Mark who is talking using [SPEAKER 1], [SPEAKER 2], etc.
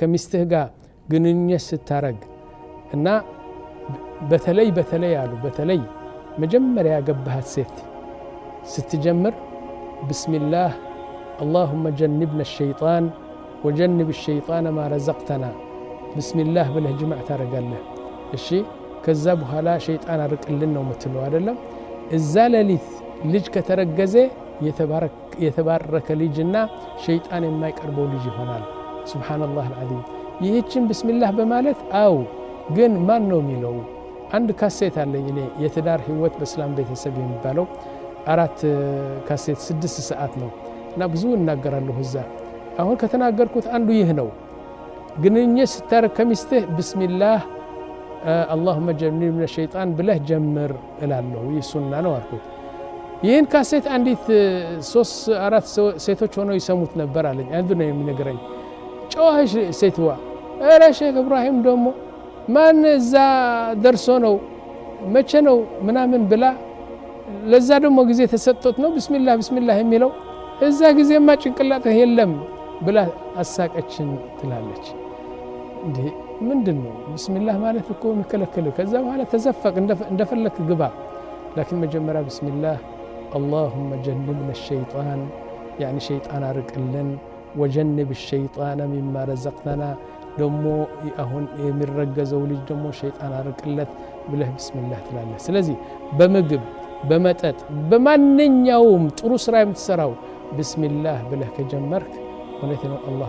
[SPEAKER 1] ከሚስትህ ጋር ግንኙነት ስታረግ እና በተለይ አሉ በተለይ መጀመሪያ ያገባሃት ሴት ስትጀምር ብስሚላህ اللهم جنبنا الشيطان وجنب الشيطان ما رزقتنا ብስሚላህ ብለህ ጅማዕ ታረጋለህ እሺ ከዛ በኋላ ሸይጣን አርቅልን ነው የምትለው አይደለም እዛ ሌሊት ልጅ ከተረገዘ የተባረከ ልጅና ሸይጣን የማይቀርበው ልጅ ይሆናል ሱብሃንአላህ አልዓዚም ይህችን ብስሚላህ በማለት አው ግን ማን ነው የሚለው አንድ ካሴት አለኝ እኔ የትዳር ህይወት በእስላም ቤተሰብ የሚባለው 4 ካሴት 6 ሰዓት ነው እና ብዙ እናገራለሁ እዛ አሁን ከተናገርኩት አንዱ ይህ ነው ግንኙነት ስታረግ ከሚስትህ ብስሚላህ اللهم جنبنا من الشيطان ብለህ ጀምር እላለሁ ይህ ሱና ነው አልኩት ይህን ካሴት አንዲት 3-4 ሴቶች ሆነው ይሰሙት ነበር አለኝ አንዱ ነው የሚነግረኝ ጨዋሽ ሴትዋ አረ ሼክ ኢብራሂም ደግሞ ማን እዛ ደርሶ ነው መቼ ነው ምናምን ብላ ለዛ ደግሞ ጊዜ ተሰጥቶት ነው ቢስሚላህ የሚለው እዛ ጊዜማ ጭንቅላትህ የለም ብላ አሳቀችን ትላለች እንዴ ምንድነው ቢስሚላህ ማለት እኮ መከለከለ ከዛ በኋላ ተዘፈቅ እንደፈለክ ግባ لكن መጀመሪያ ቢስሚላህ اللهم جنبنا الشيطان يعني شيطان አርቅልን وجنب الشيطان مما رزقنا ደሞ አሁን የሚረገዘው ልጅ ደሞ ሸይጣን አርቅለት ብለህ ቢስሚላህ ትላለህ ስለዚህ በምግብ በመጠጥ በማንኛውም ጥሩ ስራ የምትሰራው ቢስሚላህ ብለህ ከጀመርክ ወለተ አላህ